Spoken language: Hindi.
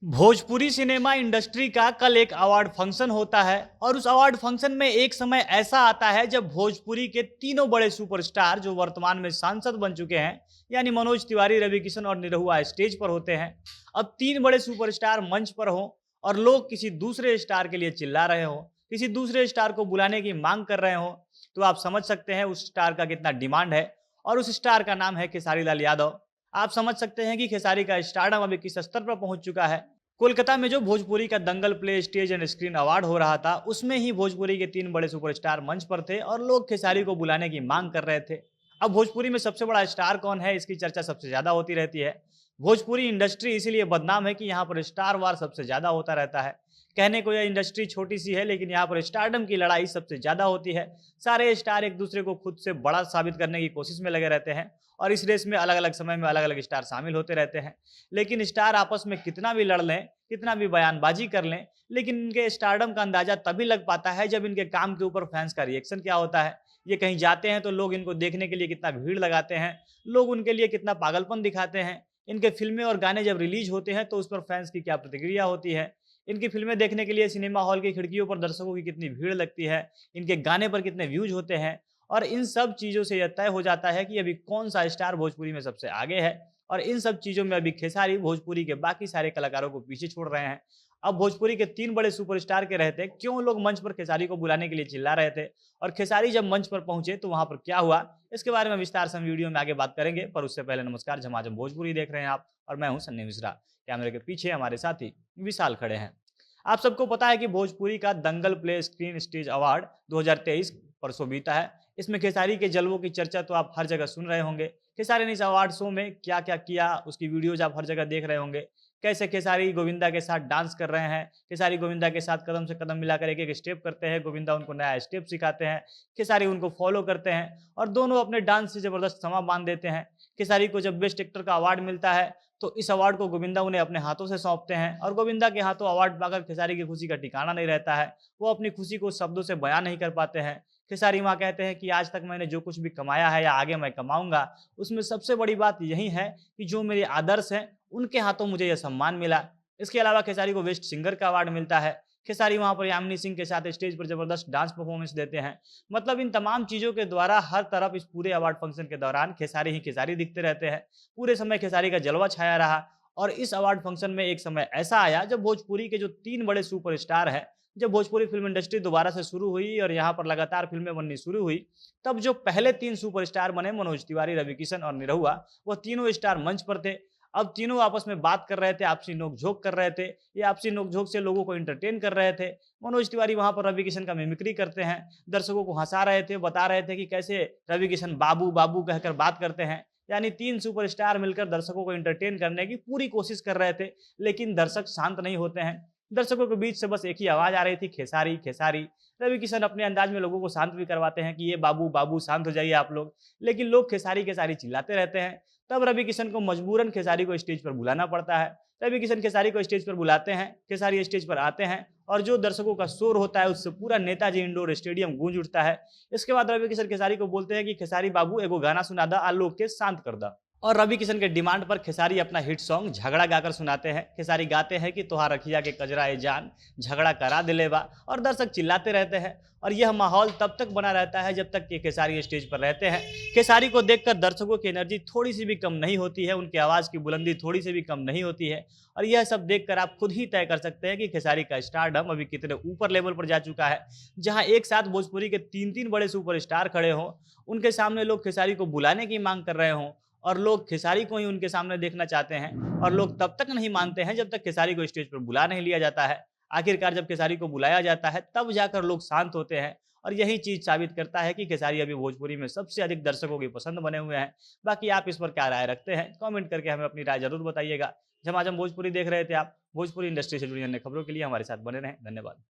भोजपुरी सिनेमा इंडस्ट्री का कल एक अवार्ड फंक्शन होता है और उस अवार्ड फंक्शन में एक समय ऐसा आता है जब भोजपुरी के तीनों बड़े सुपरस्टार जो वर्तमान में सांसद बन चुके हैं, यानी मनोज तिवारी, रवि किशन और निरहुआ स्टेज पर होते हैं। अब तीन बड़े सुपरस्टार मंच पर हों और लोग किसी दूसरे स्टार के लिए चिल्ला रहे हों, किसी दूसरे स्टार को बुलाने की मांग कर रहे हों, तो आप समझ सकते हैं उस स्टार का कितना डिमांड है। और उस स्टार का नाम है खेसारी लाल यादव। आप समझ सकते हैं कि खेसारी का स्टारडम अभी किस स्तर पर पहुंच चुका है। कोलकाता में जो भोजपुरी का दंगल play stage and screen award हो रहा था, उसमें ही भोजपुरी के तीन बड़े सुपरस्टार मंच पर थे और लोग खेसारी को बुलाने की मांग कर रहे थे। अब भोजपुरी में सबसे बड़ा स्टार कौन है, इसकी चर्चा सबसे ज्यादा होती रहती है। भोजपुरी इंडस्ट्री इसीलिए बदनाम है कि यहाँ पर स्टार वार सबसे ज्यादा होता रहता है। कहने को यह इंडस्ट्री छोटी सी है, लेकिन यहाँ पर स्टारडम की लड़ाई सबसे ज्यादा होती है। सारे स्टार एक दूसरे को खुद से बड़ा साबित करने की कोशिश में लगे रहते हैं और इस रेस में अलग अलग समय में अलग अलग स्टार शामिल होते रहते हैं। लेकिन स्टार आपस में कितना भी लड़ लें, कितना भी बयानबाजी कर लें, लेकिन इनके स्टारडम का अंदाजा तभी लग पाता है जब इनके काम के ऊपर फैंस का रिएक्शन क्या होता है। ये कहीं जाते हैं तो लोग इनको देखने के लिए कितना भीड़ लगाते हैं, लोग उनके लिए कितना पागलपन दिखाते हैं। इनके फिल्में और गाने जब रिलीज होते हैं तो उस पर फैंस की क्या प्रतिक्रिया होती है। इनकी फिल्में देखने के लिए सिनेमा हॉल की खिड़कियों पर दर्शकों की कितनी भीड़ लगती है, इनके गाने पर कितने व्यूज होते हैं। और इन सब चीज़ों से यह तय हो जाता है कि अभी कौन सा स्टार भोजपुरी में सबसे आगे है। और इन सब चीज़ों में अभी खेसारी भोजपुरी के बाकी सारे कलाकारों को पीछे छोड़ रहे हैं। अब भोजपुरी के तीन बड़े सुपरस्टार के रहते क्यों लोग मंच पर खेसारी को बुलाने के लिए चिल्ला रहे थे, और खेसारी जब मंच पर पहुंचे तो वहां पर क्या हुआ, इसके बारे में विस्तार से हम वीडियो में आगे बात करेंगे। पर उससे पहले नमस्कार, झमाझम भोजपुरी देख रहे हैं आप और मैं हूं सन्नी मिश्रा। कैमरे के पीछे हमारे साथी विशाल खड़े हैं। आप सबको पता है कि भोजपुरी का दंगल प्ले स्क्रीन स्टेज अवार्ड 2023 परसों बीता है। इसमें खेसारी के जलवों की चर्चा तो आप हर जगह सुन रहे होंगे। खेसारी ने इस अवार्ड शो में क्या क्या किया, उसकी वीडियोज आप हर जगह देख रहे होंगे। कैसे खेसारी गोविंदा के साथ डांस कर रहे हैं, खेसारी गोविंदा के साथ कदम से कदम मिलाकर एक एक स्टेप करते हैं, गोविंदा उनको नया स्टेप सिखाते हैं, खेसारी उनको फॉलो करते हैं और दोनों अपने डांस से जबरदस्त समा बांध देते हैं। खेसारी को जब बेस्ट एक्टर का अवार्ड मिलता है तो इस अवार्ड को गोविंदा उन्हें अपने हाथों से सौंपते हैं और गोविंदा के हाथों अवार्ड पाकर खेसारी की खुशी का ठिकाना नहीं रहता है। वो अपनी खुशी को शब्दों से बयान नहीं कर पाते हैं। खेसारी माँ कहते हैं कि आज तक मैंने जो कुछ भी कमाया है या आगे मैं कमाऊंगा, उसमें सबसे बड़ी बात यही है कि जो मेरे आदर्श हैं उनके हाथों मुझे यह सम्मान मिला। इसके अलावा खेसारी को बेस्ट सिंगर का अवार्ड मिलता है। खेसारी वहां पर यामिनी सिंह के साथ स्टेज पर जबरदस्त डांस परफॉर्मेंस देते हैं। मतलब इन तमाम चीजों के द्वारा हर तरफ इस पूरे अवार्ड फंक्शन के दौरान खेसारी ही खेसारी दिखते रहते हैं। पूरे समय खेसारी का जलवा छाया रहा। और इस अवार्ड फंक्शन में एक समय ऐसा आया जब भोजपुरी के जो तीन बड़े सुपरस्टार हैं, जब भोजपुरी फिल्म इंडस्ट्री दोबारा से शुरू हुई और यहाँ पर लगातार फिल्में बननी शुरू हुई, तब जो पहले तीन सुपरस्टार बने मनोज तिवारी, रवि किशन और निरहुआ, वह तीनों स्टार मंच पर थे। अब तीनों आपस में बात कर रहे थे, आपसी नोक-झोंक कर रहे थे। ये आपसी नोक-झोंक से लोगों को एंटरटेन कर रहे थे। मनोज तिवारी वहाँ पर रवि किशन का मिमिक्री करते हैं, दर्शकों को हँसा रहे थे, बता रहे थे कि कैसे रवि किशन बाबू, बाबू कहकर बात करते हैं। यानी तीन सुपरस्टार मिलकर दर्शकों को एंटरटेन करने की पूरी कोशिश कर रहे थे, लेकिन दर्शक शांत नहीं होते हैं। दर्शकों के बीच से बस एक ही आवाज़ आ रही थी, खेसारी, खेसारी। रवि किशन अपने अंदाज में लोगों को शांत भी करवाते हैं कि ये बाबू, बाबू शांत हो जाइए आप लोग। लेकिन लोग खेसारी, खेसारी चिल्लाते रहते हैं। तब रवि किशन को मजबूरन खेसारी को स्टेज पर बुलाना पड़ता है। रवि किशन खेसारी को स्टेज पर बुलाते हैं, खेसारी स्टेज पर आते हैं और जो दर्शकों का शोर होता है उससे पूरा नेताजी इंडोर स्टेडियम गूंज उठता है। इसके बाद रवि किशन खेसारी को बोलते हैं कि खेसारी बाबू एगो गाना सुना दा, आ लोग के शांत कर दा। और रवि किशन के डिमांड पर खेसारी अपना हिट सॉन्ग झगड़ा गाकर सुनाते हैं। खेसारी गाते हैं कि तोहार रखिया के कजरा ए जान, झगड़ा करा दिले बा, और दर्शक चिल्लाते रहते हैं। और यह माहौल तब तक बना रहता है जब तक कि खेसारी स्टेज पर रहते हैं। खेसारी को देखकर दर्शकों की एनर्जी थोड़ी सी भी कम नहीं होती है, उनकी आवाज़ की बुलंदी थोड़ी सी भी कम नहीं होती है। और यह सब देखकर आप खुद ही तय कर सकते हैं कि खेसारी का स्टारडम अभी कितने ऊपर लेवल पर जा चुका है। जहां एक साथ भोजपुरी के तीन तीन बड़े सुपरस्टार खड़े हों, उनके सामने लोग खेसारी को बुलाने की मांग कर रहे हों और लोग खेसारी को ही उनके सामने देखना चाहते हैं, और लोग तब तक नहीं मानते हैं जब तक खेसारी को स्टेज पर बुला नहीं लिया जाता है। आखिरकार जब खेसारी को बुलाया जाता है तब जाकर लोग शांत होते हैं। और यही चीज साबित करता है कि खेसारी अभी भोजपुरी में सबसे अधिक दर्शकों की पसंद बने हुए हैं। बाकी आप इस पर क्या राय रखते हैं, कमेंट करके हमें अपनी राय जरूर बताइएगा। झमाझम भोजपुरी देख रहे थे आप। भोजपुरी इंडस्ट्री से जुड़ी अन्य खबरों के लिए हमारे साथ बने रहें। धन्यवाद।